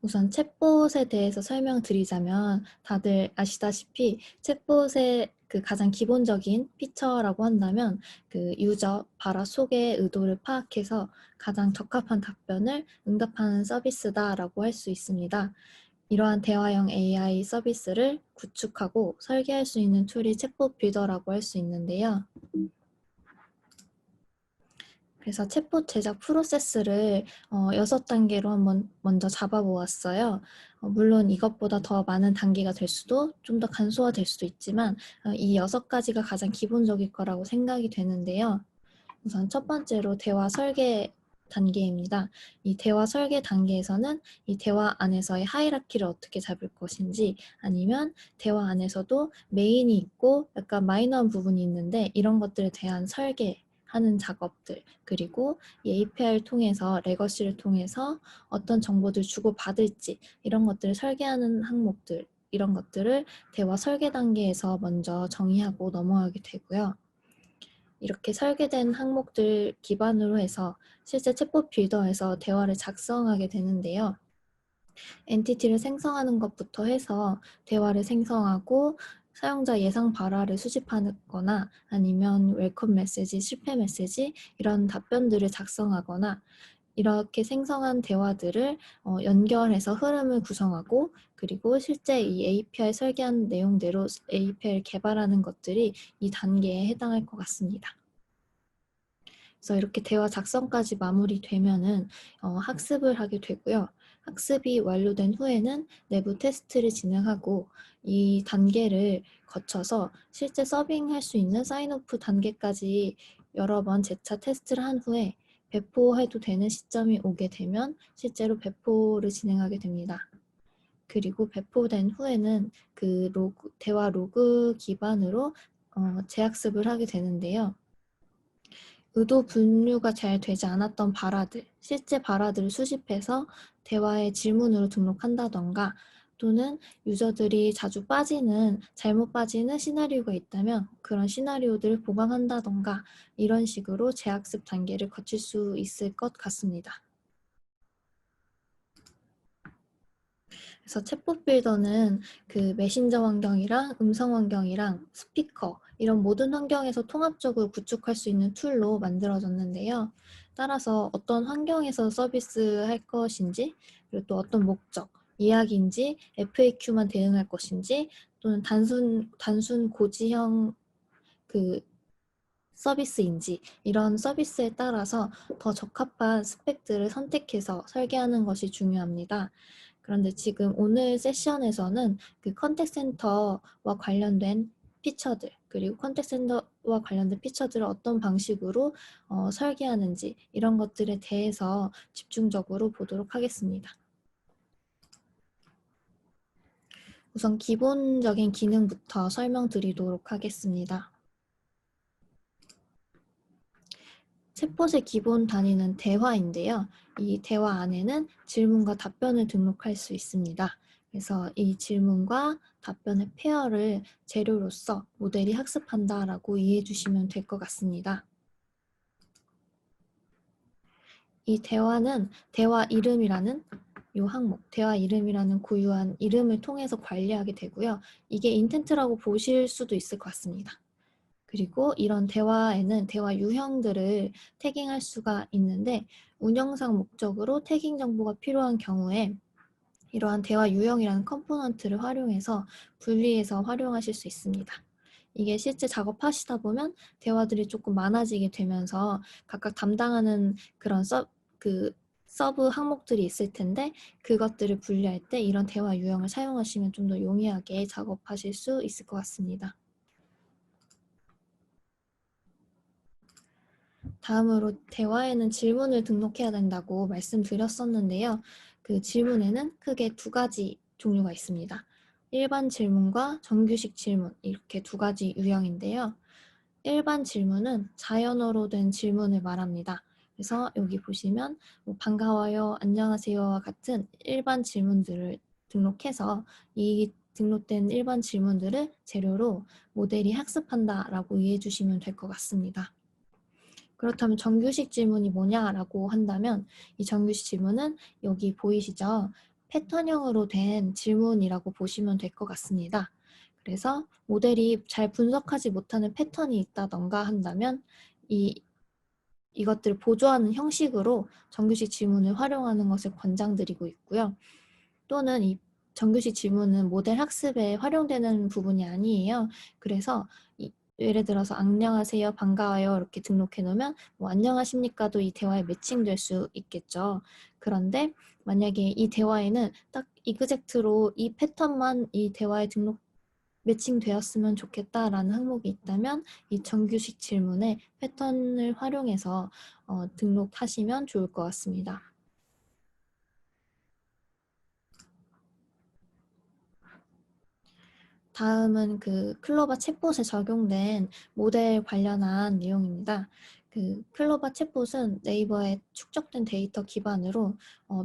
우선 챗봇에 대해서 설명드리자면 다들 아시다시피 챗봇의 그 가장 기본적인 피처라고 한다면 그 유저 바라 속의 의도를 파악해서 가장 적합한 답변을 응답하는 서비스다라고 할 수 있습니다. 이러한 대화형 AI 서비스를 구축하고 설계할 수 있는 툴이 챗봇 빌더라고 할 수 있는데요. 그래서 챗봇 제작 프로세스를 6단계로 한번 먼저 잡아보았어요. 물론 이것보다 더 많은 단계가 될 수도 좀 더 간소화될 수도 있지만 이 6가지가 가장 기본적일 거라고 생각이 되는데요. 우선 첫 번째로 대화 설계 단계입니다. 이 대화 설계 단계에서는 이 대화 안에서의 하이라키를 어떻게 잡을 것인지 아니면 대화 안에서도 메인이 있고 약간 마이너한 부분이 있는데 이런 것들에 대한 설계하는 작업들 그리고 이 API를 통해서 레거시를 통해서 어떤 정보들 주고받을지 이런 것들을 설계하는 항목들 이런 것들을 대화 설계 단계에서 먼저 정의하고 넘어가게 되고요. 이렇게 설계된 항목들 기반으로 해서 실제 챗봇 빌더에서 대화를 작성하게 되는데요. 엔티티를 생성하는 것부터 해서 대화를 생성하고 사용자 예상 발화를 수집하거나 아니면 웰컴 메시지, 실패 메시지 이런 답변들을 작성하거나 이렇게 생성한 대화들을 연결해서 흐름을 구성하고 그리고 실제 이 API 설계한 내용대로 API를 개발하는 것들이 이 단계에 해당할 것 같습니다. 그래서 이렇게 대화 작성까지 마무리되면은 학습을 하게 되고요. 학습이 완료된 후에는 내부 테스트를 진행하고 이 단계를 거쳐서 실제 서빙할 수 있는 사인오프 단계까지 여러 번 재차 테스트를 한 후에 배포해도 되는 시점이 오게 되면 실제로 배포를 진행하게 됩니다. 그리고 배포된 후에는 그 대화 로그 기반으로 재학습을 하게 되는데요. 의도 분류가 잘 되지 않았던 발화들, 실제 발화들을 수집해서 대화의 질문으로 등록한다던가 또는 유저들이 자주 잘못 빠지는 시나리오가 있다면 그런 시나리오들을 보강한다던가 이런 식으로 재학습 단계를 거칠 수 있을 것 같습니다. 그래서 챗봇 빌더는 그 메신저 환경이랑 음성 환경이랑 스피커 이런 모든 환경에서 통합적으로 구축할 수 있는 툴로 만들어졌는데요. 따라서 어떤 환경에서 서비스할 것인지 그리고 또 어떤 목적, 이야기인지 FAQ만 대응할 것인지 또는 단순 고지형 그 서비스인지 이런 서비스에 따라서 더 적합한 스펙들을 선택해서 설계하는 것이 중요합니다. 그런데 지금 오늘 세션에서는 그 컨택트 센터와 관련된 피처들 그리고 컨택트 센터와 관련된 피처들을 어떤 방식으로 설계하는지 이런 것들에 대해서 집중적으로 보도록 하겠습니다. 우선 기본적인 기능부터 설명드리도록 하겠습니다. 챗봇의 기본 단위는 대화인데요. 이 대화 안에는 질문과 답변을 등록할 수 있습니다. 그래서 이 질문과 답변의 페어를 재료로서 모델이 학습한다라고 이해해 주시면 될 것 같습니다. 이 대화는 대화 이름이라는 이 항목, 대화 이름이라는 고유한 이름을 통해서 관리하게 되고요. 이게 인텐트라고 보실 수도 있을 것 같습니다. 그리고 이런 대화에는 대화 유형들을 태깅할 수가 있는데 운영상 목적으로 태깅 정보가 필요한 경우에 이러한 대화 유형이라는 컴포넌트를 활용해서 분리해서 활용하실 수 있습니다. 이게 실제 작업하시다 보면 대화들이 조금 많아지게 되면서 각각 담당하는 그런 서브 항목들이 있을 텐데 그것들을 분리할 때 이런 대화 유형을 사용하시면 좀 더 용이하게 작업하실 수 있을 것 같습니다. 다음으로 대화에는 질문을 등록해야 된다고 말씀드렸었는데요. 그 질문에는 크게 2가지 종류가 있습니다. 일반 질문과 정규식 질문 이렇게 2가지 유형인데요. 일반 질문은 자연어로 된 질문을 말합니다. 그래서 여기 보시면 뭐 반가워요, 안녕하세요와 같은 일반 질문들을 등록해서 이 등록된 일반 질문들을 재료로 모델이 학습한다라고 이해해 주시면 될 것 같습니다. 그렇다면 정규식 질문이 뭐냐라고 한다면 이 정규식 질문은 여기 보이시죠? 패턴형으로 된 질문이라고 보시면 될 것 같습니다. 그래서 모델이 잘 분석하지 못하는 패턴이 있다던가 한다면 이것들을 보조하는 형식으로 정규식 질문을 활용하는 것을 권장드리고 있고요. 또는 이 정규식 질문은 모델 학습에 활용되는 부분이 아니에요. 그래서 예를 들어서 안녕하세요, 반가워요 이렇게 등록해 놓으면 뭐 안녕하십니까도 이 대화에 매칭될 수 있겠죠. 그런데 만약에 이 대화에는 딱 이그젝트로 이 패턴만 이 대화에 매칭되었으면 좋겠다라는 항목이 있다면 이 정규식 질문에 패턴을 활용해서 등록하시면 좋을 것 같습니다. 다음은 그 클로바 챗봇에 적용된 모델 관련한 내용입니다. 그 클로바 챗봇은 네이버에 축적된 데이터 기반으로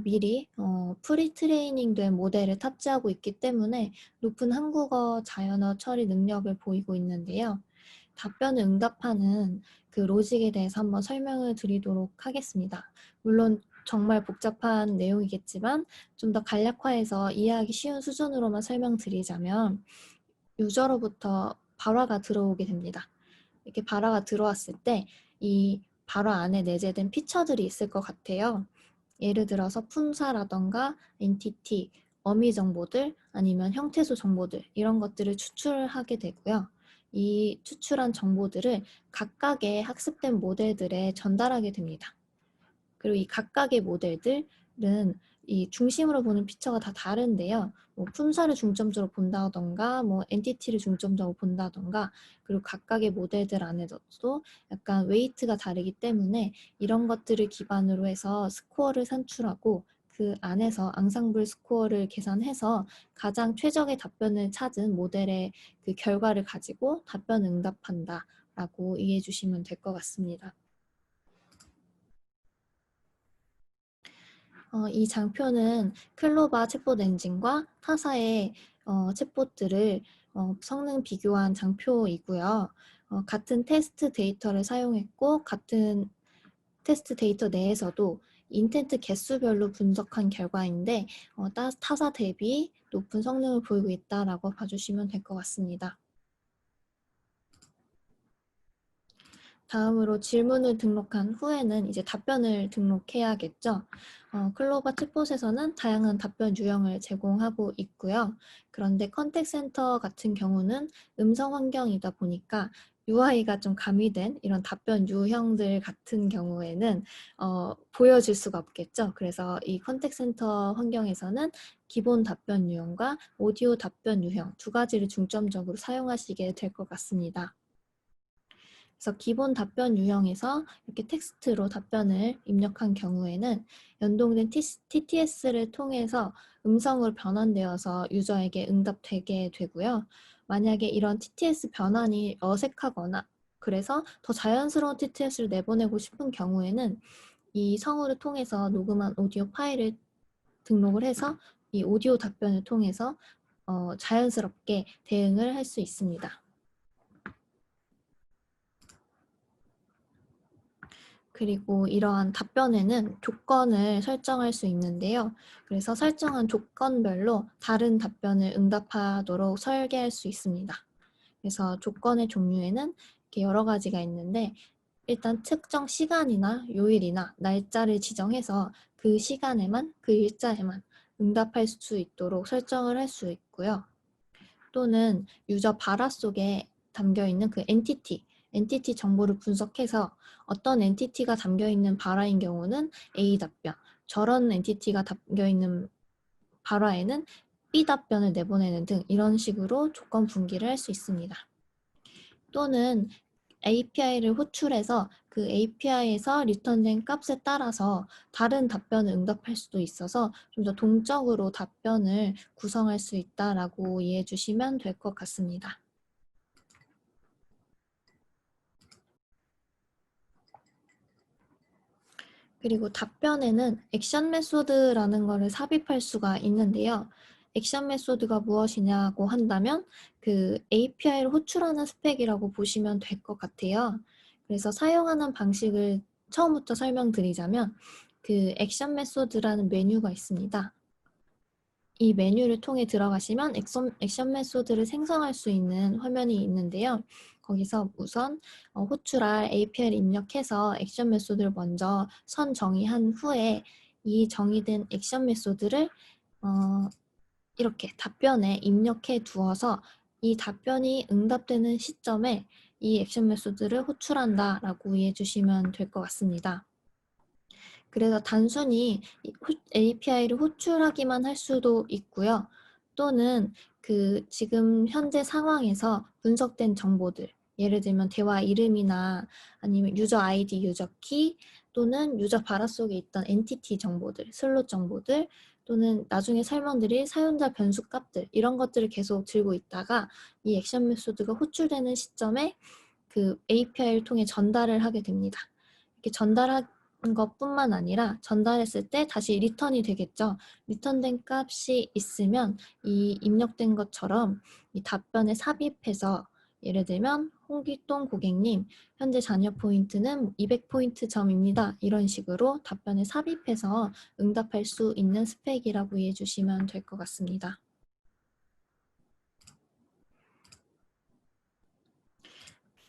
미리 프리 트레이닝된 모델을 탑재하고 있기 때문에 높은 한국어 자연어 처리 능력을 보이고 있는데요. 답변을 응답하는 그 로직에 대해서 한번 설명을 드리도록 하겠습니다. 물론 정말 복잡한 내용이겠지만 좀 더 간략화해서 이해하기 쉬운 수준으로만 설명드리자면 유저로부터 발화가 들어오게 됩니다. 이렇게 발화가 들어왔을 때 이 발화 안에 내재된 피처들이 있을 것 같아요. 예를 들어서 품사라던가 엔티티, 어미 정보들 아니면 형태소 정보들 이런 것들을 추출하게 되고요. 이 추출한 정보들을 각각의 학습된 모델들에 전달하게 됩니다. 그리고 이 각각의 모델들은 이 중심으로 보는 피처가 다 다른데요. 뭐 품사를 중점적으로 본다던가, 뭐 엔티티를 중점적으로 본다던가, 그리고 각각의 모델들 안에서도 약간 웨이트가 다르기 때문에 이런 것들을 기반으로 해서 스코어를 산출하고 그 안에서 앙상블 스코어를 계산해서 가장 최적의 답변을 찾은 모델의 그 결과를 가지고 답변 응답한다라고 이해해 주시면 될 것 같습니다. 이 장표는 클로바 챗봇 엔진과 타사의 챗봇들을 성능 비교한 장표이고요. 같은 테스트 데이터를 사용했고 같은 테스트 데이터 내에서도 인텐트 개수별로 분석한 결과인데 타사 대비 높은 성능을 보이고 있다라고 봐주시면 될 것 같습니다. 다음으로 질문을 등록한 후에는 이제 답변을 등록해야겠죠. 클로바 챗봇에서는 다양한 답변 유형을 제공하고 있고요. 그런데 컨택센터 같은 경우는 음성 환경이다 보니까 UI가 좀 가미된 이런 답변 유형들 같은 경우에는 보여줄 수가 없겠죠. 그래서 이 컨택센터 환경에서는 기본 답변 유형과 오디오 답변 유형 두 가지를 중점적으로 사용하시게 될 것 같습니다. 그래서 기본 답변 유형에서 이렇게 텍스트로 답변을 입력한 경우에는 연동된 TTS를 통해서 음성으로 변환되어서 유저에게 응답되게 되고요. 만약에 이런 TTS 변환이 어색하거나 그래서 더 자연스러운 TTS를 내보내고 싶은 경우에는 이 성우를 통해서 녹음한 오디오 파일을 등록을 해서 이 오디오 답변을 통해서 자연스럽게 대응을 할 수 있습니다. 그리고 이러한 답변에는 조건을 설정할 수 있는데요. 그래서 설정한 조건별로 다른 답변을 응답하도록 설계할 수 있습니다. 그래서 조건의 종류에는 이렇게 여러 가지가 있는데 일단 특정 시간이나 요일이나 날짜를 지정해서 그 시간에만, 그 일자에만 응답할 수 있도록 설정을 할 수 있고요. 또는 유저 발화 속에 담겨있는 그 엔티티 정보를 분석해서 어떤 엔티티가 담겨있는 발화인 경우는 A 답변, 저런 엔티티가 담겨있는 발화에는 B 답변을 내보내는 등 이런 식으로 조건 분기를 할 수 있습니다. 또는 API를 호출해서 그 API에서 리턴된 값에 따라서 다른 답변을 응답할 수도 있어서 좀 더 동적으로 답변을 구성할 수 있다라고 이해해 주시면 될 것 같습니다. 그리고 답변에는 액션 메소드라는 것을 삽입할 수가 있는데요. 액션 메소드가 무엇이냐고 한다면 그 API를 호출하는 스펙이라고 보시면 될 것 같아요. 그래서 사용하는 방식을 처음부터 설명드리자면 그 액션 메소드라는 메뉴가 있습니다. 이 메뉴를 통해 들어가시면 액션 메소드를 생성할 수 있는 화면이 있는데요. 거기서 우선 호출할 API를 입력해서 액션 메소드를 먼저 선 정의한 후에 이 정의된 액션 메소드를 이렇게 답변에 입력해 두어서 이 답변이 응답되는 시점에 이 액션 메소드를 호출한다라고 이해해 주시면 될 것 같습니다. 그래서 단순히 API를 호출하기만 할 수도 있고요. 또는 지금 현재 상황에서 분석된 정보들, 예를 들면 대화 이름이나 아니면 유저 아이디, 유저 키, 또는 유저 바라 속에 있던 엔티티 정보들, 슬롯 정보들, 또는 나중에 설명드릴 사용자 변수 값들, 이런 것들을 계속 들고 있다가 이 액션 메소드가 호출되는 시점에 그 API를 통해 전달을 하게 됩니다. 이렇게 전달한 것뿐만 아니라 전달했을 때 다시 리턴이 되겠죠. 리턴된 값이 있으면 이 입력된 것처럼 이 답변에 삽입해서 예를 들면 홍길동 고객님 현재 잔여 포인트는 200포인트 점입니다. 이런 식으로 답변에 삽입해서 응답할 수 있는 스펙이라고 이해해 주시면 될 것 같습니다.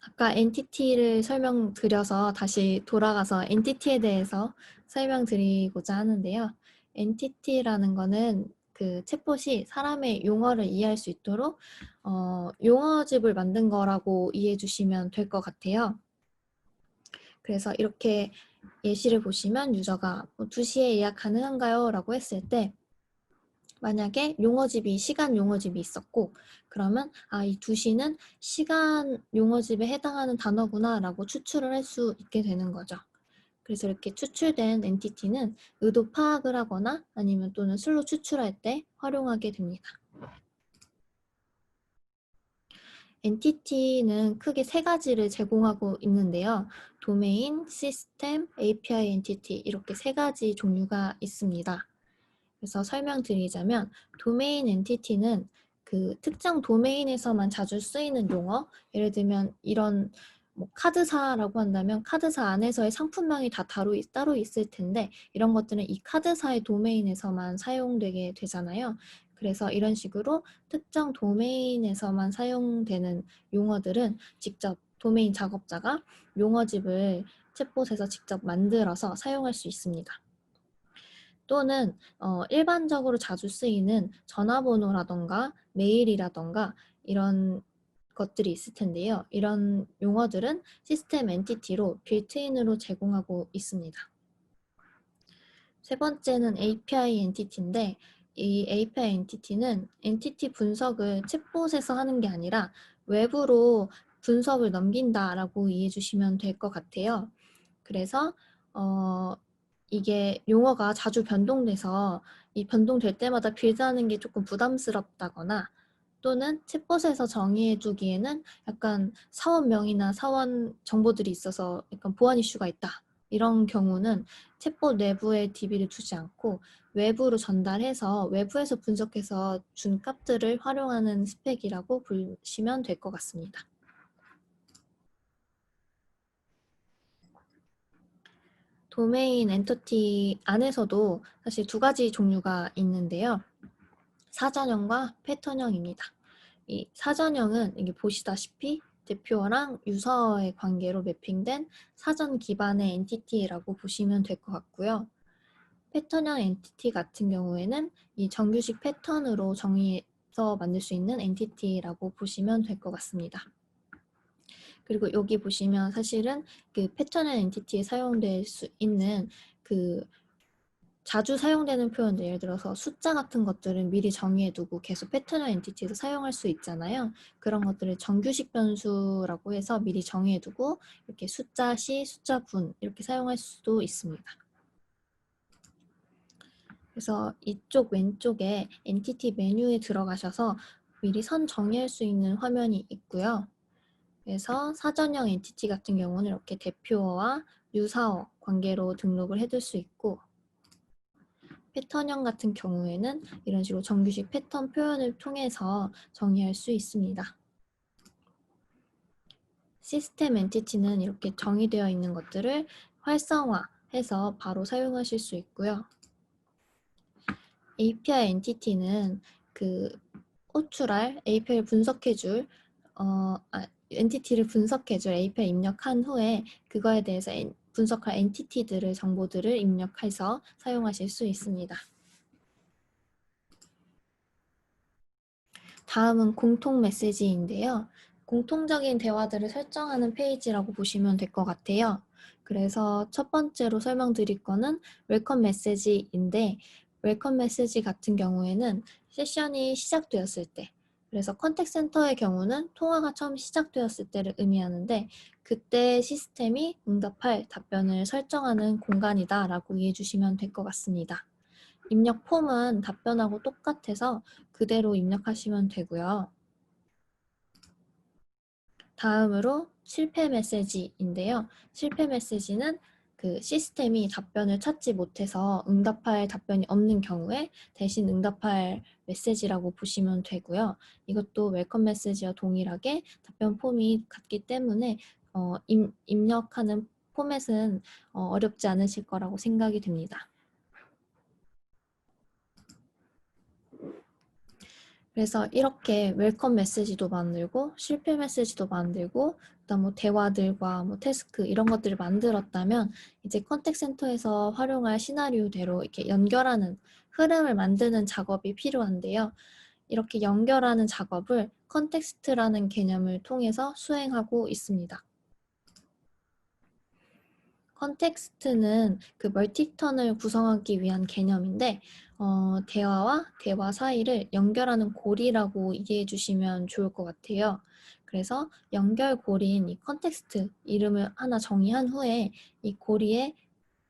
아까 엔티티를 설명드려서 다시 돌아가서 엔티티에 대해서 설명드리고자 하는데요. 엔티티라는 거는 그 챗봇이 사람의 용어를 이해할 수 있도록 용어집을 만든 거라고 이해해 주시면 될 것 같아요. 그래서 이렇게 예시를 보시면 유저가 2시에 예약 가능한가요? 라고 했을 때 만약에 시간 용어집이 있었고 그러면 이 2시는 시간 용어집에 해당하는 단어구나 라고 추출을 할 수 있게 되는 거죠. 그래서 이렇게 추출된 엔티티는 의도 파악을 하거나 아니면 또는 슬롯 추출할 때 활용하게 됩니다. 엔티티는 크게 3가지를 제공하고 있는데요. 도메인, 시스템, API 엔티티 이렇게 3가지 종류가 있습니다. 그래서 설명드리자면 도메인 엔티티는 그 특정 도메인에서만 자주 쓰이는 용어, 예를 들면 이런 카드사라고 한다면 카드사 안에서의 상품명이 다 따로 있을 텐데 이런 것들은 이 카드사의 도메인에서만 사용되게 되잖아요. 그래서 이런 식으로 특정 도메인에서만 사용되는 용어들은 직접 도메인 작업자가 용어집을 챗봇에서 직접 만들어서 사용할 수 있습니다. 또는 일반적으로 자주 쓰이는 전화번호라던가 메일이라던가 이런 것들이 있을 텐데요. 이런 용어들은 시스템 엔티티로 빌트인으로 제공하고 있습니다. 세 번째는 API 엔티티인데 이 API 엔티티는 엔티티 분석을 챗봇에서 하는 게 아니라 외부로 분석을 넘긴다라고 이해해 주시면 될 것 같아요. 그래서 이게 용어가 자주 변동돼서 이 변동될 때마다 빌드하는 게 조금 부담스럽다거나 또는 챗봇에서 정의해 두기에는 약간 사원명이나 사원 정보들이 있어서 약간 보안 이슈가 있다. 이런 경우는 챗봇 내부에 DB를 두지 않고 외부로 전달해서 외부에서 분석해서 준 값들을 활용하는 스펙이라고 보시면 될 것 같습니다. 도메인 엔터티 안에서도 사실 2가지 종류가 있는데요. 사전형과 패턴형입니다. 이 사전형은 이게 보시다시피 대표어랑 유서의 관계로 매핑된 사전 기반의 엔티티라고 보시면 될 것 같고요. 패턴형 엔티티 같은 경우에는 이 정규식 패턴으로 정의해서 만들 수 있는 엔티티라고 보시면 될 것 같습니다. 그리고 여기 보시면 사실은 그 패턴형 엔티티에 사용될 수 있는 자주 사용되는 표현들, 예를 들어서 숫자 같은 것들은 미리 정의해두고 계속 패턴형 엔티티에서 사용할 수 있잖아요. 그런 것들을 정규식 변수라고 해서 미리 정의해두고 이렇게 숫자 시, 숫자 분 이렇게 사용할 수도 있습니다. 그래서 이쪽 왼쪽에 엔티티 메뉴에 들어가셔서 미리 선 정의할 수 있는 화면이 있고요. 그래서 사전형 엔티티 같은 경우는 이렇게 대표어와 유사어 관계로 등록을 해둘 수 있고 패턴형 같은 경우에는 이런 식으로 정규식 패턴 표현을 통해서 정의할 수 있습니다. 시스템 엔티티는 이렇게 정의되어 있는 것들을 활성화해서 바로 사용하실 수 있고요. API 엔티티는 그 호출할 API를 분석해줄 엔티티를 분석해줄 API 입력한 후에 그거에 대해서 분석할 엔티티들을 정보들을 입력해서 사용하실 수 있습니다. 다음은 공통 메시지인데요. 공통적인 대화들을 설정하는 페이지라고 보시면 될 것 같아요. 그래서 첫 번째로 설명드릴 거는 웰컴 메시지인데 웰컴 메시지 같은 경우에는 세션이 시작되었을 때 그래서 컨택 센터의 경우는 통화가 처음 시작되었을 때를 의미하는데 그때 시스템이 응답할 답변을 설정하는 공간이다 라고 이해해 주시면 될 것 같습니다. 입력 폼은 답변하고 똑같아서 그대로 입력하시면 되고요. 다음으로 실패 메시지인데요. 실패 메시지는 그 시스템이 답변을 찾지 못해서 응답할 답변이 없는 경우에 대신 응답할 메시지라고 보시면 되고요. 이것도 웰컴 메시지와 동일하게 답변 폼이 같기 때문에 입력하는 포맷은 어렵지 않으실 거라고 생각이 됩니다. 그래서 이렇게 웰컴 메시지도 만들고 실패 메시지도 만들고 그다음 뭐 대화들과 뭐 태스크 이런 것들을 만들었다면 이제 컨택 센터에서 활용할 시나리오대로 이렇게 연결하는 흐름을 만드는 작업이 필요한데요. 이렇게 연결하는 작업을 컨텍스트라는 개념을 통해서 수행하고 있습니다. 컨텍스트는 그 멀티턴을 구성하기 위한 개념인데 대화와 대화 사이를 연결하는 고리라고 이해해 주시면 좋을 것 같아요. 그래서 연결고리인 이 컨텍스트 이름을 하나 정의한 후에 이 고리의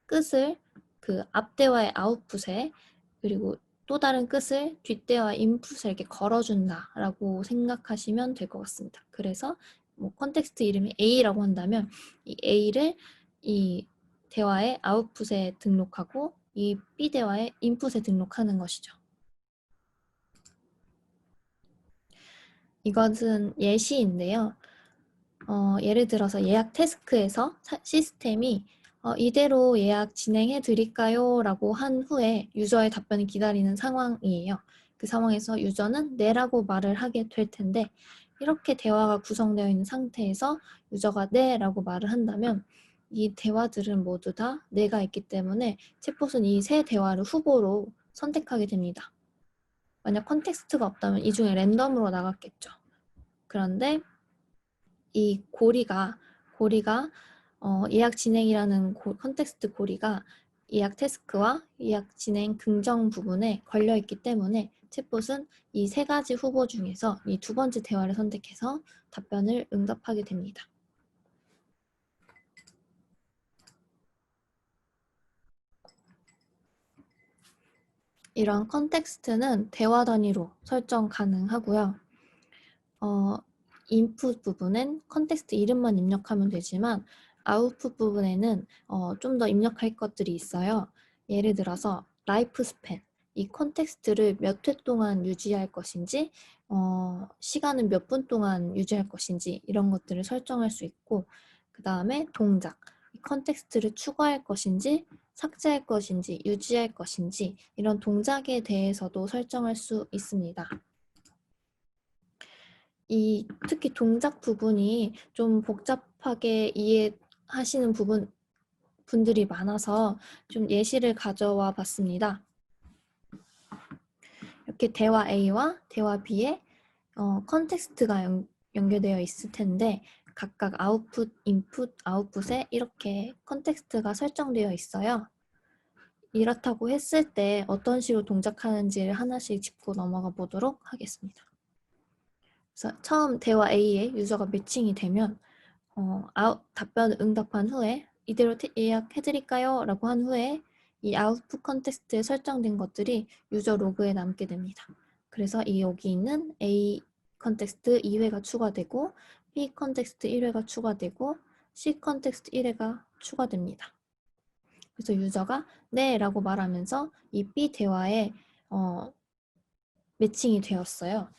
끝을 그 앞대화의 아웃풋에 그리고 또 다른 끝을 뒷대화 인풋에 이렇게 걸어준다라고 생각하시면 될 것 같습니다. 그래서 뭐 컨텍스트 이름이 A라고 한다면 이 A를 이 대화의 아웃풋에 등록하고 이 B 대화의 인풋에 등록하는 것이죠. 이것은 예시인데요. 예를 들어서 예약 태스크에서 시스템이 이대로 예약 진행해 드릴까요? 라고 한 후에 유저의 답변을 기다리는 상황이에요. 그 상황에서 유저는 네라고 말을 하게 될 텐데 이렇게 대화가 구성되어 있는 상태에서 유저가 네라고 말을 한다면 이 대화들은 모두 다 네가 있기 때문에 챗봇은 이 세 대화를 후보로 선택하게 됩니다. 만약 컨텍스트가 없다면 이 중에 랜덤으로 나갔겠죠. 그런데 이 고리가 예약 진행이라는 컨텍스트 고리가 예약 태스크와 예약 진행 긍정 부분에 걸려 있기 때문에 챗봇은 이 세 가지 후보 중에서 이 두 번째 대화를 선택해서 답변을 응답하게 됩니다. 이런 컨텍스트는 대화 단위로 설정 가능하고요. 인풋 부분은 컨텍스트 이름만 입력하면 되지만 아웃풋 부분에는 좀 더 입력할 것들이 있어요. 예를 들어서 라이프 스팬, 이 컨텍스트를 몇 회 동안 유지할 것인지 시간은 몇 분 동안 유지할 것인지 이런 것들을 설정할 수 있고 그 다음에 동작, 이 컨텍스트를 추가할 것인지 삭제할 것인지 유지할 것인지 이런 동작에 대해서도 설정할 수 있습니다. 특히 동작 부분이 좀 복잡하게 이해하시는 분들이 많아서 좀 예시를 가져와 봤습니다. 이렇게 대화 A와 대화 B에 컨텍스트가 연결되어 있을 텐데 각각 아웃풋, 인풋, 아웃풋에 이렇게 컨텍스트가 설정되어 있어요. 이렇다고 했을 때 어떤 식으로 동작하는지를 하나씩 짚고 넘어가 보도록 하겠습니다. 그래서 처음 대화 A에 유저가 매칭이 되면 답변을 응답한 후에 이대로 예약해드릴까요? 라고 한 후에 이 아웃풋 컨텍스트에 설정된 것들이 유저 로그에 남게 됩니다. 그래서 여기 있는 A 컨텍스트 2회가 추가되고 B 컨텍스트 1회가 추가되고 C 컨텍스트 1회가 추가됩니다. 그래서 유저가 네 라고 말하면서 이 B 대화에 매칭이 되었어요.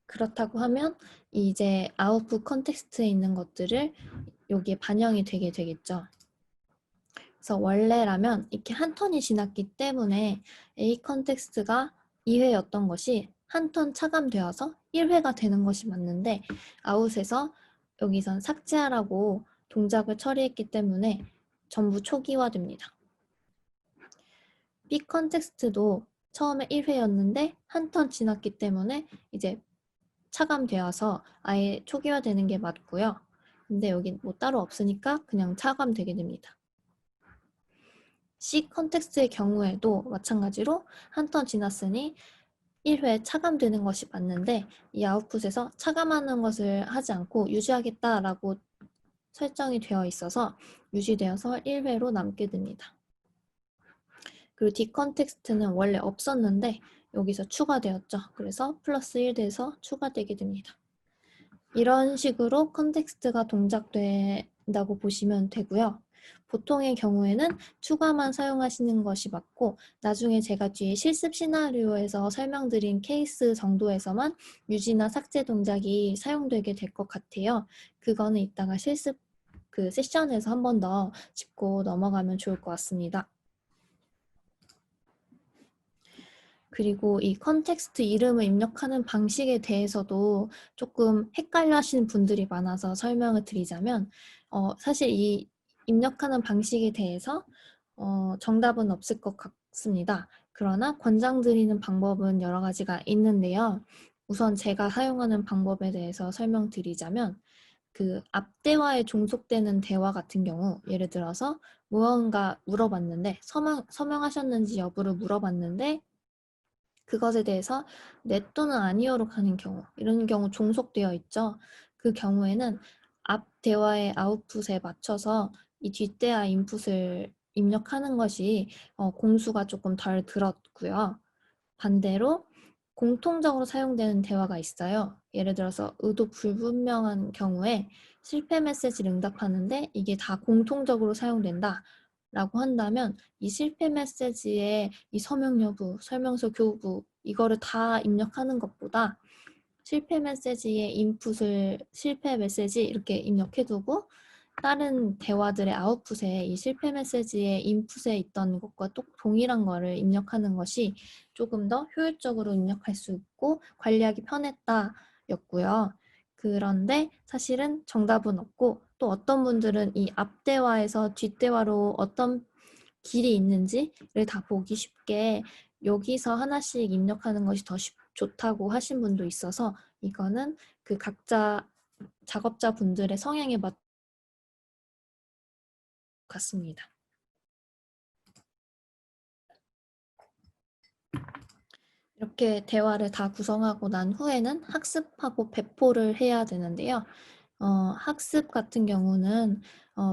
그렇다고 하면 이제 아웃풋 컨텍스트에 있는 것들을 여기에 반영이 되게 되겠죠. 그래서 원래라면 이렇게 한 턴이 지났기 때문에 A 컨텍스트가 2회였던 것이 한 턴 차감되어서 1회가 되는 것이 맞는데 아웃에서 여기선 삭제하라고 동작을 처리했기 때문에 전부 초기화됩니다. B 컨텍스트도 처음에 1회였는데 한 턴 지났기 때문에 이제 차감되어서 아예 초기화되는 게 맞고요. 근데 여기 뭐 따로 없으니까 그냥 차감되게 됩니다. C 컨텍스트의 경우에도 마찬가지로 한 턴 지났으니 1회 차감되는 것이 맞는데 이 아웃풋에서 차감하는 것을 하지 않고 유지하겠다라고 설정이 되어 있어서 유지되어서 1회로 남게 됩니다. 그리고 D 컨텍스트는 원래 없었는데 여기서 추가되었죠. 그래서 플러스 1 돼서 추가되게 됩니다. 이런 식으로 컨텍스트가 동작된다고 보시면 되고요. 보통의 경우에는 추가만 사용하시는 것이 맞고 나중에 제가 뒤에 실습 시나리오에서 설명드린 케이스 정도에서만 유지나 삭제 동작이 사용되게 될 것 같아요. 그거는 이따가 실습 그 세션에서 한 번 더 짚고 넘어가면 좋을 것 같습니다. 그리고 이 컨텍스트 이름을 입력하는 방식에 대해서도 조금 헷갈려 하시는 분들이 많아서 설명을 드리자면 사실 이 입력하는 방식에 대해서 정답은 없을 것 같습니다. 그러나 권장드리는 방법은 여러 가지가 있는데요. 우선 제가 사용하는 방법에 대해서 설명드리자면 그 앞대화에 종속되는 대화 같은 경우 예를 들어서 무언가 물어봤는데 서명하셨는지 여부를 물어봤는데 그것에 대해서 네 또는 아니오로 가는 경우 이런 경우 종속되어 있죠. 그 경우에는 앞 대화의 아웃풋에 맞춰서 이 뒷대화 인풋을 입력하는 것이 공수가 조금 덜 들었고요. 반대로 공통적으로 사용되는 대화가 있어요. 예를 들어서 의도 불분명한 경우에 실패 메시지를 응답하는데 이게 다 공통적으로 사용된다 라고 한다면 이 실패 메시지에 이 서명 여부, 설명서 교부 이거를 다 입력하는 것보다 실패 메시지의 인풋을 실패 메시지 이렇게 입력해두고 다른 대화들의 아웃풋에 이 실패 메시지의 인풋에 있던 것과 동일한 거를 입력하는 것이 조금 더 효율적으로 입력할 수 있고 관리하기 편했다 였고요. 그런데 사실은 정답은 없고 또 어떤 분들은 이 앞대화에서 뒷대화로 어떤 길이 있는지를 다 보기 쉽게 여기서 하나씩 입력하는 것이 더 좋다고 하신 분도 있어서 이거는 그 각자 작업자 분들의 성향에 맞 같습니다. 이렇게 대화를 다 구성하고 난 후에는 학습하고 배포를 해야 되는데요. 학습 같은 경우는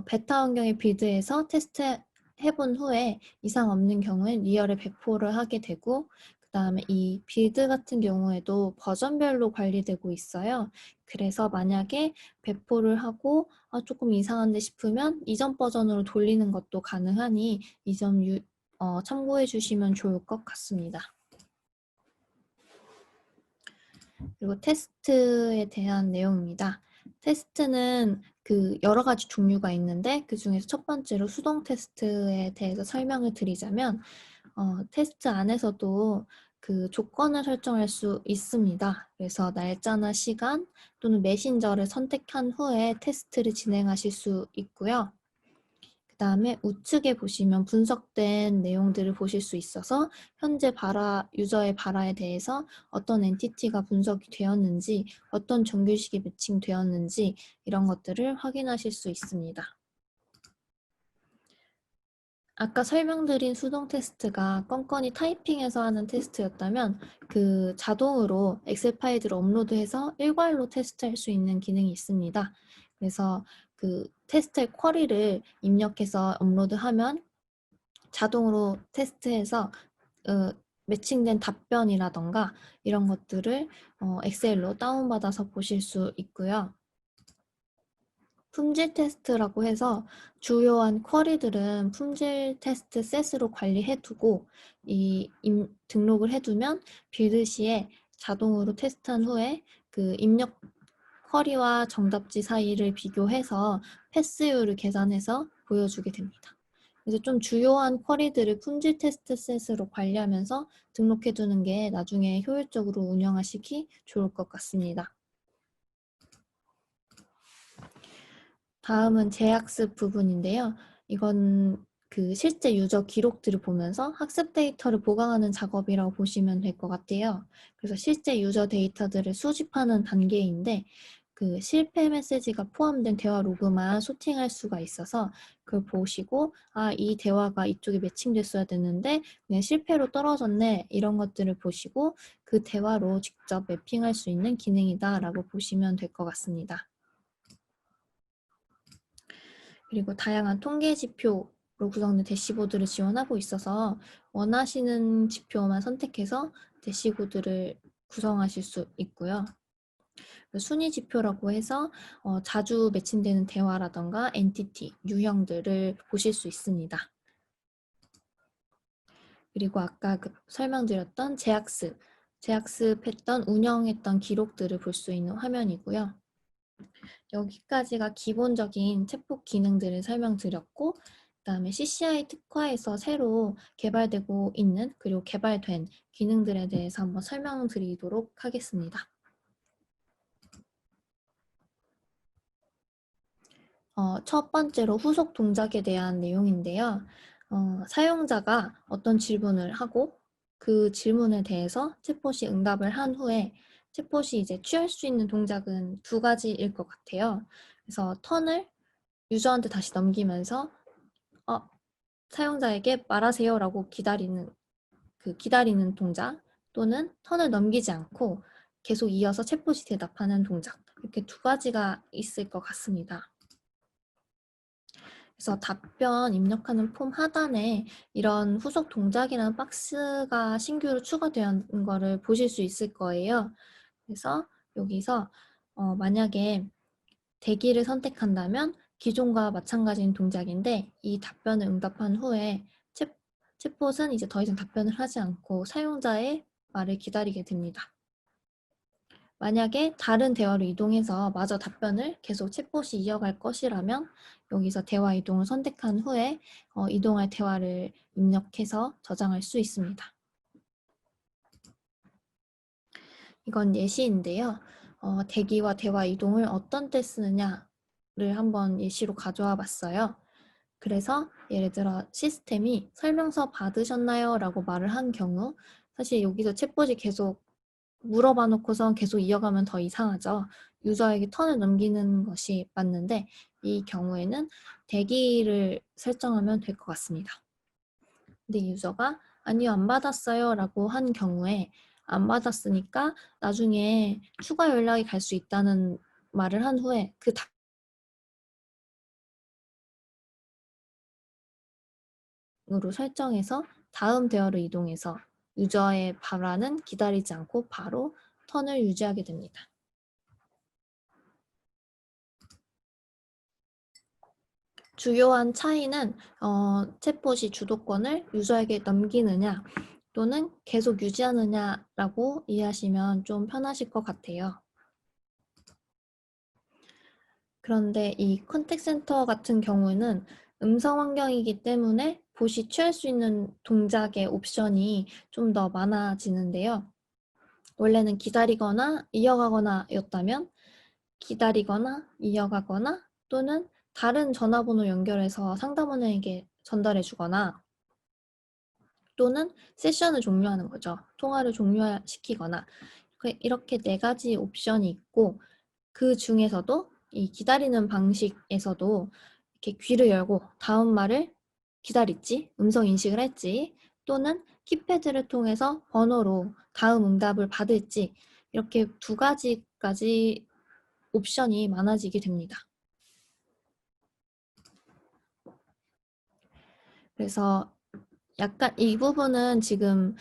베타 환경의 빌드에서 테스트 해본 후에 이상 없는 경우엔 리얼에 배포를 하게 되고 그 다음에 이 빌드 같은 경우에도 버전별로 관리되고 있어요. 그래서 만약에 배포를 하고 조금 이상한데 싶으면 이전 버전으로 돌리는 것도 가능하니 이 점 참고해 주시면 좋을 것 같습니다. 그리고 테스트에 대한 내용입니다. 테스트는 그 여러 가지 종류가 있는데 그 중에서 첫 번째로 수동 테스트에 대해서 설명을 드리자면 테스트 안에서도 그 조건을 설정할 수 있습니다. 그래서 날짜나 시간 또는 메신저를 선택한 후에 테스트를 진행하실 수 있고요. 그 다음에 우측에 보시면 분석된 내용들을 보실 수 있어서 현재 유저의 발화에 대해서 어떤 엔티티가 분석이 되었는지, 어떤 정규식이 매칭되었는지 이런 것들을 확인하실 수 있습니다. 아까 설명드린 수동 테스트가 건건히 타이핑해서 하는 테스트였다면 그 자동으로 엑셀 파일들을 업로드해서 일괄로 테스트할 수 있는 기능이 있습니다. 그래서 그 테스트의 쿼리를 입력해서 업로드하면 자동으로 테스트해서 매칭된 답변이라던가 이런 것들을 엑셀로 다운받아서 보실 수 있고요. 품질 테스트라고 해서 주요한 쿼리들은 품질 테스트 셋으로 관리해두고 등록을 해두면 빌드 시에 자동으로 테스트한 후에 그 입력 쿼리와 정답지 사이를 비교해서 패스율을 계산해서 보여주게 됩니다. 이제 좀 주요한 쿼리들을 품질 테스트 셋으로 관리하면서 등록해 두는 게 나중에 효율적으로 운영하시기 좋을 것 같습니다. 다음은 재학습 부분인데요. 이건 그 실제 유저 기록들을 보면서 학습 데이터를 보강하는 작업이라고 보시면 될 것 같아요. 그래서 실제 유저 데이터들을 수집하는 단계인데 그 실패 메시지가 포함된 대화 로그만 소팅할 수가 있어서 그걸 보시고 아, 이 대화가 이쪽에 매칭됐어야 됐는데 그냥 실패로 떨어졌네 이런 것들을 보시고 그 대화로 직접 매핑할 수 있는 기능이다 라고 보시면 될 것 같습니다. 그리고 다양한 통계 지표로 구성된 대시보드를 지원하고 있어서 원하시는 지표만 선택해서 대시보드를 구성하실 수 있고요. 순위 지표라고 해서 자주 매칭되는 대화라던가 엔티티, 유형들을 보실 수 있습니다. 그리고 아까 설명드렸던 재학습했던 운영했던 기록들을 볼 수 있는 화면이고요. 여기까지가 기본적인 챗봇 기능들을 설명드렸고 그다음에 CCI 특화에서 새로 개발되고 있는 그리고 개발된 기능들에 대해서 한번 설명드리도록 하겠습니다. 첫 번째로 후속 동작에 대한 내용인데요. 사용자가 어떤 질문을 하고 그 질문에 대해서 챗봇이 응답을 한 후에 챗봇이 이제 취할 수 있는 동작은 두 가지일 것 같아요. 그래서 턴을 유저한테 다시 넘기면서 사용자에게 말하세요라고 기다리는 동작 또는 턴을 넘기지 않고 계속 이어서 챗봇이 대답하는 동작 이렇게 두 가지가 있을 것 같습니다. 그래서 답변 입력하는 폼 하단에 이런 후속 동작이라는 박스가 신규로 추가되는 거를 보실 수 있을 거예요. 그래서 여기서 만약에 대기를 선택한다면 기존과 마찬가지인 동작인데 이 답변을 응답한 후에 챗봇은 이제 더 이상 답변을 하지 않고 사용자의 말을 기다리게 됩니다. 만약에 다른 대화로 이동해서 마저 답변을 계속 챗봇이 이어갈 것이라면 여기서 대화 이동을 선택한 후에 이동할 대화를 입력해서 저장할 수 있습니다. 이건 예시인데요. 대기와 대화 이동을 어떤 때 쓰느냐를 한번 예시로 가져와 봤어요. 그래서 예를 들어 시스템이 설명서 받으셨나요? 라고 말을 한 경우 사실 여기서 챗봇이 계속 물어봐 놓고선 계속 이어가면 더 이상하죠. 유저에게 턴을 넘기는 것이 맞는데 이 경우에는 대기를 설정하면 될 것 같습니다. 근데 유저가 아니요 안 받았어요 라고 한 경우에 안 받았으니까 나중에 추가 연락이 갈 수 있다는 말을 한 후에 그 으로 설정해서 다음 대화로 이동해서 유저의 발언은 기다리지 않고 바로 턴을 유지하게 됩니다. 주요한 차이는 챗봇이 주도권을 유저에게 넘기느냐 또는 계속 유지하느냐라고 이해하시면 좀 편하실 것 같아요. 그런데 이 컨택센터 같은 경우는 음성 환경이기 때문에 봇이 취할 수 있는 동작의 옵션이 좀 더 많아지는데요. 원래는 기다리거나 이어가거나 였다면 기다리거나 이어가거나 또는 다른 전화번호 연결해서 상담원에게 전달해 주거나 또는 세션을 종료하는 거죠. 통화를 종료시키거나 이렇게 네 가지 옵션이 있고 그 중에서도 이 기다리는 방식에서도 이렇게 귀를 열고 다음 말을 기다릴지 음성 인식을 할지 또는 키패드를 통해서 번호로 다음 응답을 받을지 이렇게 두 가지까지 옵션이 많아지게 됩니다. 그래서 약간 이 부분은 지금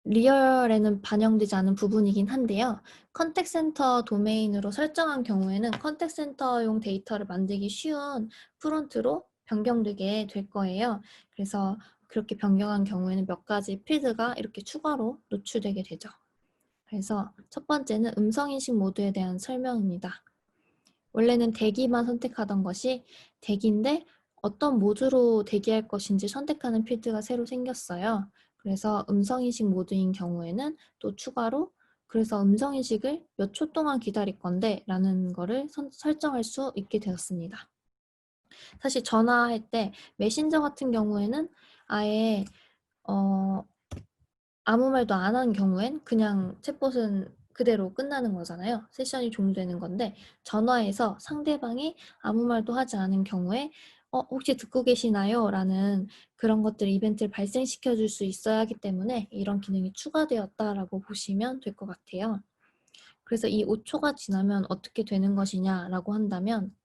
리얼에는 반영되지 않은 부분이긴 한데요. 컨택센터 도메인으로 설정한 경우에는 컨택센터용 데이터를 만들기 쉬운 프론트로 변경되게 될 거예요. 그래서 그렇게 변경한 경우에는 몇 가지 필드가 이렇게 추가로 노출되게 되죠. 그래서 첫 번째는 음성인식 모드에 대한 설명입니다. 원래는 대기만 선택하던 것이 대기인데 어떤 모드로 대기할 것인지 선택하는 필드가 새로 생겼어요. 그래서 음성인식 모드인 경우에는 또 추가로 그래서 음성인식을 몇 초 동안 기다릴 건데 라는 거를 설정할 수 있게 되었습니다. 사실 전화할 때 메신저 같은 경우에는 아예 아무 말도 안 하는 경우엔 그냥 챗봇은 그대로 끝나는 거잖아요. 세션이 종료되는 건데 전화해서 상대방이 아무 말도 하지 않은 경우에 혹시 듣고 계시나요? 라는 그런 것들 이벤트를 발생시켜 줄 수 있어야 하기 때문에 이런 기능이 추가되었다라고 보시면 될 것 같아요. 그래서 이 5초가 지나면 어떻게 되는 것이냐라고 한다면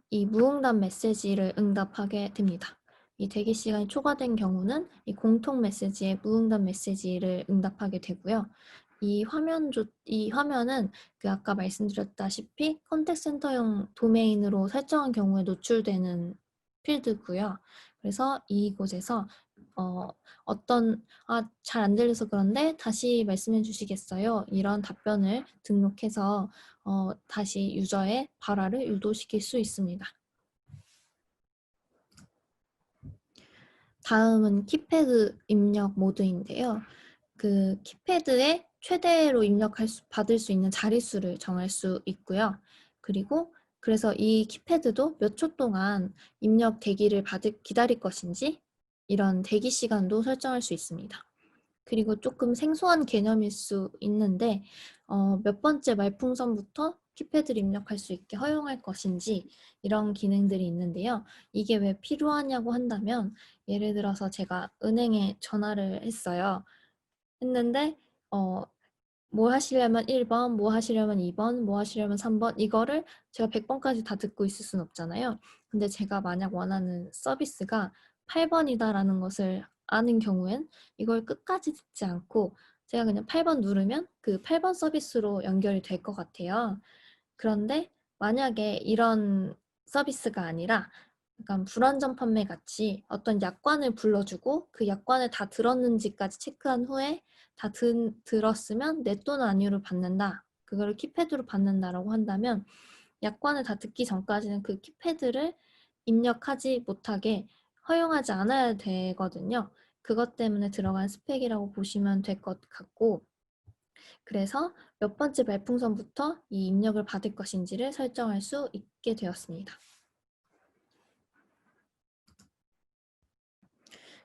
이 무응답 메시지를 응답하게 됩니다. 이 대기 시간이 초과된 경우는 이 공통 메시지에 무응답 메시지를 응답하게 되고요. 이 화면은 그 아까 말씀드렸다시피 컨택 센터용 도메인으로 설정한 경우에 노출되는 필드고요. 그래서 이곳에서 잘 안 들려서 그런데 다시 말씀해 주시겠어요? 이런 답변을 등록해서 다시 유저의 발화를 유도시킬 수 있습니다. 다음은 키패드 입력 모드인데요. 그 키패드에 최대로 받을 수 있는 자릿수를 정할 수 있고요. 그리고 그래서 이 키패드도 몇 초 동안 입력 대기를 기다릴 것인지 이런 대기 시간도 설정할 수 있습니다. 그리고 조금 생소한 개념일 수 있는데 몇 번째 말풍선부터 키패드를 입력할 수 있게 허용할 것인지 이런 기능들이 있는데요. 이게 왜 필요하냐고 한다면 예를 들어서 제가 은행에 전화를 했어요. 했는데 뭐 하시려면 1번, 뭐 하시려면 2번, 뭐 하시려면 3번 이거를 제가 100번까지 다 듣고 있을 수는 없잖아요. 근데 제가 만약 원하는 서비스가 8번이다라는 것을 아는 경우엔 이걸 끝까지 듣지 않고 제가 그냥 8번 누르면 그 8번 서비스로 연결이 될 것 같아요. 그런데 만약에 이런 서비스가 아니라 약간 불완전 판매 같이 어떤 약관을 불러주고 그 약관을 다 들었는지까지 체크한 후에 다 들었으면 내 또는 아니오를 받는다. 그거를 키패드로 받는다라고 한다면 약관을 다 듣기 전까지는 그 키패드를 입력하지 못하게 허용하지 않아야 되거든요. 그것 때문에 들어간 스펙이라고 보시면 될 것 같고 그래서 몇 번째 말풍선부터 이 입력을 받을 것인지를 설정할 수 있게 되었습니다.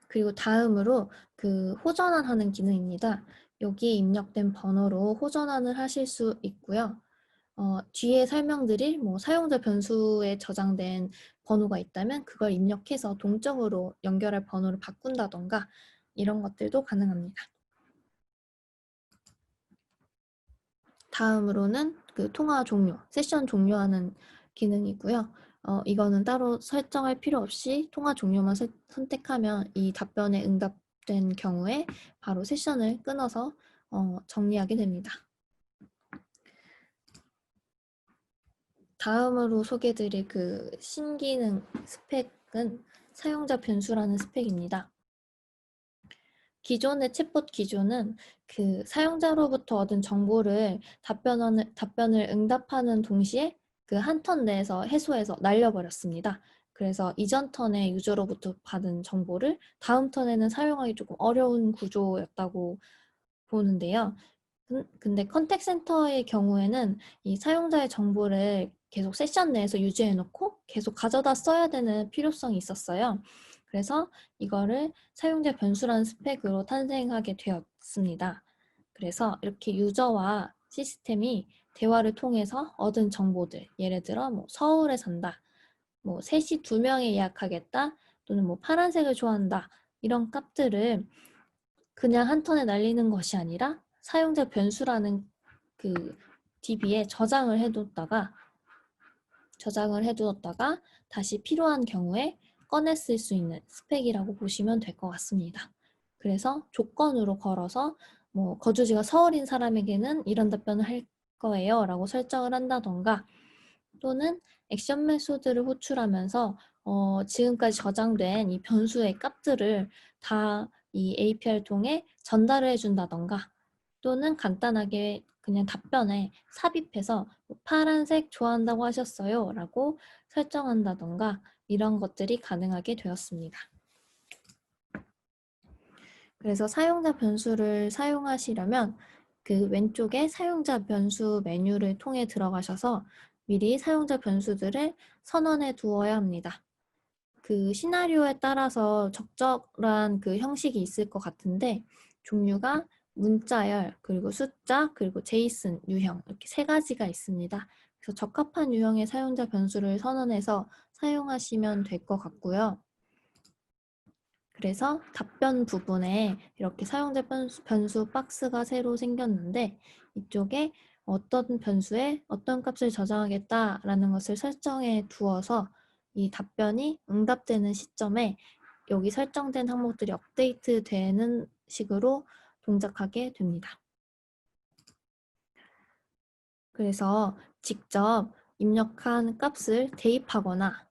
그리고 다음으로 그 호전환하는 기능입니다. 여기에 입력된 번호로 호전환을 하실 수 있고요. 뒤에 설명드릴 사용자 변수에 저장된 번호가 있다면 그걸 입력해서 동적으로 연결할 번호를 바꾼다던가 이런 것들도 가능합니다. 다음으로는 그 통화 종료, 세션 종료하는 기능이고요. 이거는 따로 설정할 필요 없이 통화 종료만 선택하면 이 답변에 응답된 경우에 바로 세션을 끊어서 정리하게 됩니다. 다음으로 소개드릴 그 신기능 스펙은 사용자 변수라는 스펙입니다. 기존의 챗봇 기준은 그 사용자로부터 얻은 정보를 답변을 응답하는 동시에 그 한 턴 내에서 해소해서 날려버렸습니다. 그래서 이전 턴에 유저로부터 받은 정보를 다음 턴에는 사용하기 조금 어려운 구조였다고 보는데요. 근데 컨택 센터의 경우에는 이 사용자의 정보를 계속 세션 내에서 유지해놓고 계속 가져다 써야 되는 필요성이 있었어요. 그래서 이거를 사용자 변수라는 스펙으로 탄생하게 되었습니다. 그래서 이렇게 유저와 시스템이 대화를 통해서 얻은 정보들, 예를 들어 서울에 산다, 셋이 2명에 예약하겠다, 또는 파란색을 좋아한다, 이런 값들을 그냥 한 턴에 날리는 것이 아니라 사용자 변수라는 그 DB에 저장을 해두었다가 다시 필요한 경우에 꺼내 쓸 수 있는 스펙이라고 보시면 될 것 같습니다. 그래서 조건으로 걸어서 거주지가 서울인 사람에게는 이런 답변을 할 거예요 라고 설정을 한다던가 또는 액션 메소드를 호출하면서 지금까지 저장된 이 변수의 값들을 다 이 API를 통해 전달을 해준다던가 또는 간단하게 그냥 답변에 삽입해서 뭐 파란색 좋아한다고 하셨어요 라고 설정한다던가 이런 것들이 가능하게 되었습니다. 그래서 사용자 변수를 사용하시려면 그 왼쪽에 사용자 변수 메뉴를 통해 들어가셔서 미리 사용자 변수들을 선언해 두어야 합니다. 그 시나리오에 따라서 적절한 그 형식이 있을 것 같은데 종류가 문자열, 그리고 숫자, 그리고 제이슨 유형 이렇게 세 가지가 있습니다. 그래서 적합한 유형의 사용자 변수를 선언해서 사용하시면 될 것 같고요. 그래서 답변 부분에 이렇게 사용자 변수 박스가 새로 생겼는데 이쪽에 어떤 변수에 어떤 값을 저장하겠다라는 것을 설정해 두어서 이 답변이 응답되는 시점에 여기 설정된 항목들이 업데이트 되는 식으로 동작하게 됩니다. 그래서 직접 입력한 값을 대입하거나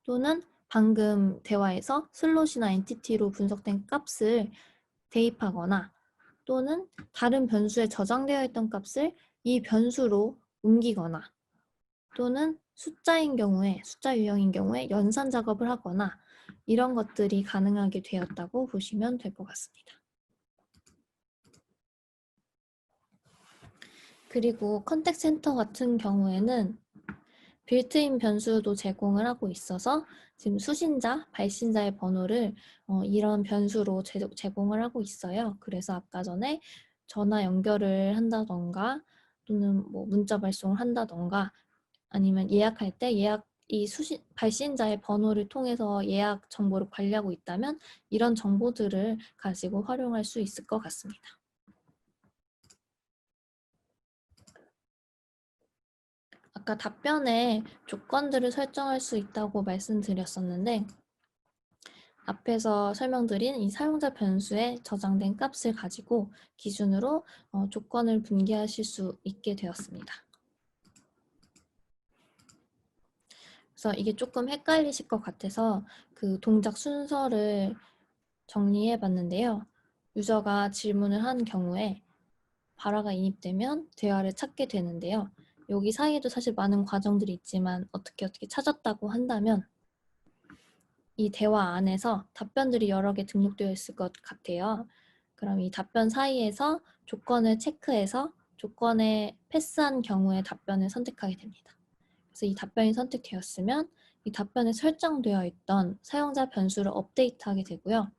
또는 방금 대화에서 슬롯이나 엔티티로 분석된 값을 대입하거나 또는 다른 변수에 저장되어 있던 값을 이 변수로 옮기거나 또는 숫자인 경우에, 숫자 유형인 경우에 연산 작업을 하거나 이런 것들이 가능하게 되었다고 보시면 될 것 같습니다. 그리고 컨택 센터 같은 경우에는 빌트인 변수도 제공을 하고 있어서 지금 수신자, 발신자의 번호를 이런 변수로 제공을 하고 있어요. 그래서 아까 전에 전화 연결을 한다던가 또는 뭐 문자 발송을 한다던가 아니면 예약할 때 발신자의 번호를 통해서 예약 정보를 관리하고 있다면 이런 정보들을 가지고 활용할 수 있을 것 같습니다. 아까 답변에 조건들을 설정할 수 있다고 말씀드렸었는데 앞에서 설명드린 이 사용자 변수에 저장된 값을 가지고 기준으로 조건을 분개하실 수 있게 되었습니다. 그래서 이게 조금 헷갈리실 것 같아서 그 동작 순서를 정리해 봤는데요. 유저가 질문을 한 경우에 발화가 인입되면 대화를 찾게 되는데요. 여기 사이에도 사실 많은 과정들이 있지만 어떻게 찾았다고 한다면 이 대화 안에서 답변들이 여러 개 등록되어 있을 것 같아요. 그럼 이 답변 사이에서 조건을 체크해서 조건에 패스한 경우에 답변을 선택하게 됩니다. 그래서 이 답변이 선택되었으면 이 답변에 설정되어 있던 사용자 변수를 업데이트하게 되고요.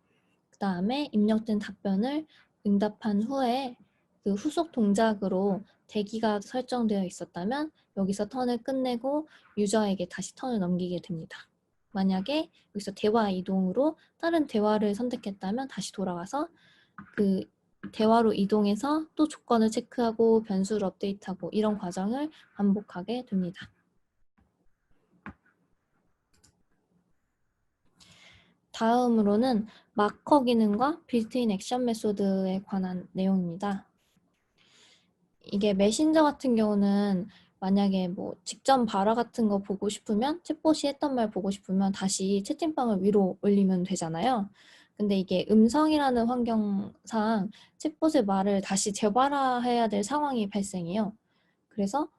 그 다음에 입력된 답변을 응답한 후에 그 후속 동작으로 대기가 설정되어 있었다면 여기서 턴을 끝내고 유저에게 다시 턴을 넘기게 됩니다. 만약에 여기서 대화 이동으로 다른 대화를 선택했다면 다시 돌아와서 그 대화로 이동해서 또 조건을 체크하고 변수를 업데이트하고 이런 과정을 반복하게 됩니다. 다음으로는 마커 기능과 빌트인 액션 메소드에 관한 내용입니다. 이게 메신저 같은 경우는 만약에 뭐 직전 발화 같은 거 보고 싶으면 챗봇이 했던 말 보고 싶으면 다시 채팅방을 위로 올리면 되잖아요. 근데 이게 음성이라는 환경상 챗봇의 말을 다시 재발화해야 될 상황이 발생해요. 그래서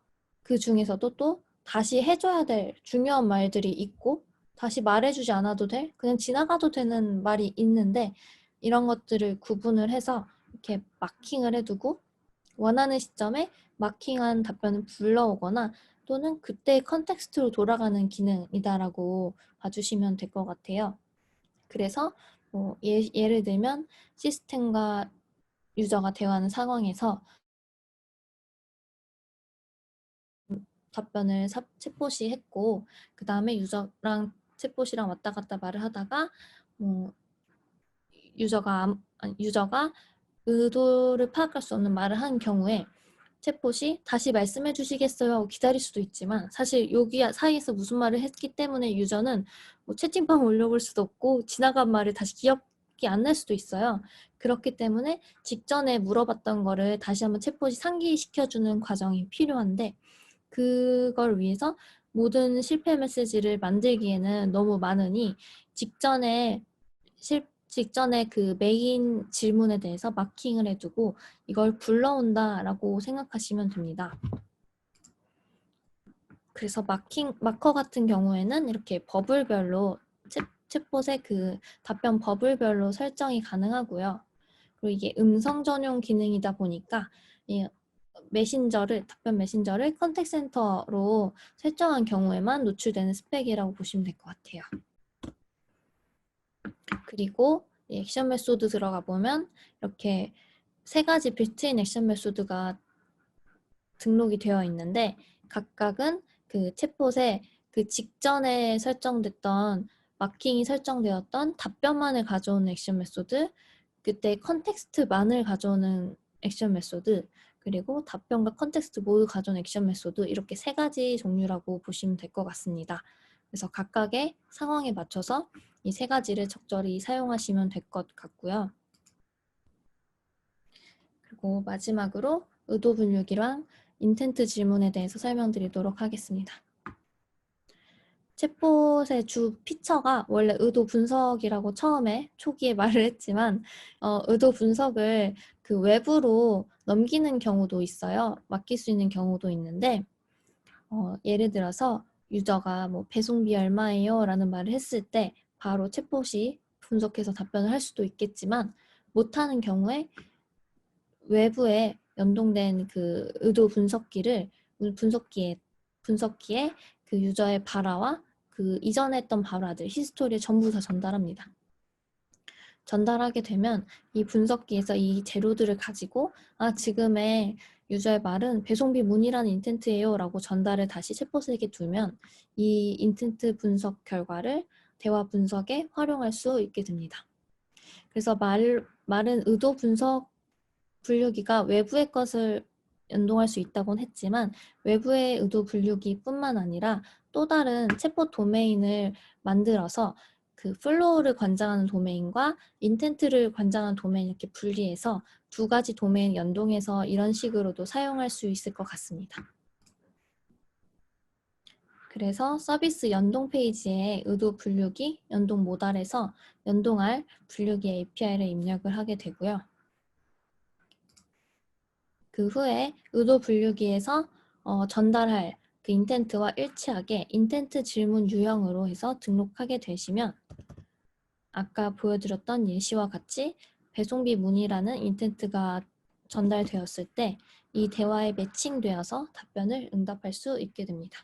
그 중에서도 또 다시 해줘야 될 중요한 말들이 있고 다시 말해주지 않아도 될 그냥 지나가도 되는 말이 있는데 이런 것들을 구분을 해서 이렇게 마킹을 해두고 원하는 시점에 마킹한 답변을 불러오거나 또는 그때 컨텍스트로 돌아가는 기능이다라고 봐주시면 될 것 같아요. 그래서 뭐 예를 들면 시스템과 유저가 대화하는 상황에서 답변을 챗봇이 했고 그 다음에 유저랑 챗봇이랑 왔다 갔다 말을 하다가 뭐 유저가 의도를 파악할 수 없는 말을 한 경우에 챗봇이 다시 말씀해 주시겠어요 하고 기다릴 수도 있지만 사실 여기 사이에서 무슨 말을 했기 때문에 유저는 뭐 채팅방 올려볼 수도 없고 지나간 말을 다시 기억이 안 날 수도 있어요. 그렇기 때문에 직전에 물어봤던 거를 다시 한번 챗봇이 상기시켜주는 과정이 필요한데 그걸 위해서 모든 실패 메시지를 만들기에는 너무 많으니 직전에 직전에 그 메인 질문에 대해서 마킹을 해두고 이걸 불러온다라고 생각하시면 됩니다. 그래서 마커 같은 경우에는 이렇게 버블별로 챗봇의 그 답변 버블별로 설정이 가능하고요. 그리고 이게 음성 전용 기능이다 보니까 이 답변 메신저를 컨택 센터로 설정한 경우에만 노출되는 스펙이라고 보시면 될 것 같아요. 그리고 액션 메소드 들어가 보면 이렇게 세 가지 빌트인 액션 메소드가 등록이 되어 있는데 각각은 그 챗봇의 그 직전에 설정됐던 마킹이 설정되었던 답변만을 가져오는 액션 메소드, 그때 컨텍스트만을 가져오는 액션 메소드, 그리고 답변과 컨텍스트 모두 가져오는 액션 메소드, 이렇게 세 가지 종류라고 보시면 될 것 같습니다. 그래서 각각의 상황에 맞춰서 이 세 가지를 적절히 사용하시면 될 것 같고요. 그리고 마지막으로 의도 분류기랑 인텐트 질문에 대해서 설명드리도록 하겠습니다. 챗봇의 주 피처가 원래 의도 분석이라고 처음에 초기에 말을 했지만 의도 분석을 그 외부로 넘기는 경우도 있어요. 맡길 수 있는 경우도 있는데 예를 들어서 유저가 뭐 배송비 얼마예요? 라는 말을 했을 때 바로 챗봇이 분석해서 답변을 할 수도 있겠지만 못하는 경우에 외부에 연동된 그 의도 분석기에 그 유저의 발화와 그 이전에 했던 발화들, 히스토리를 전부 다 전달합니다. 전달하게 되면 이 분석기에서 이 재료들을 가지고 지금의 유저의 말은 배송비 문의라는 인텐트예요 라고 전달을 다시 챗봇에게 두면 이 인텐트 분석 결과를 대화 분석에 활용할 수 있게 됩니다. 그래서 말은 의도 분류기가 외부의 것을 연동할 수 있다고는 했지만 외부의 의도 분류기뿐만 아니라 또 다른 챗봇 도메인을 만들어서 그 플로우를 관장하는 도메인과 인텐트를 관장하는 도메인 이렇게 분리해서 두 가지 도메인 연동해서 이런 식으로도 사용할 수 있을 것 같습니다. 그래서 서비스 연동 페이지에 의도 분류기 연동 모달에서 연동할 분류기 API를 입력을 하게 되고요. 그 후에 의도 분류기에서 전달할 그 인텐트와 일치하게 인텐트 질문 유형으로 해서 등록하게 되시면 아까 보여드렸던 예시와 같이 배송비 문의라는 인텐트가 전달되었을 때 이 대화에 매칭되어서 답변을 응답할 수 있게 됩니다.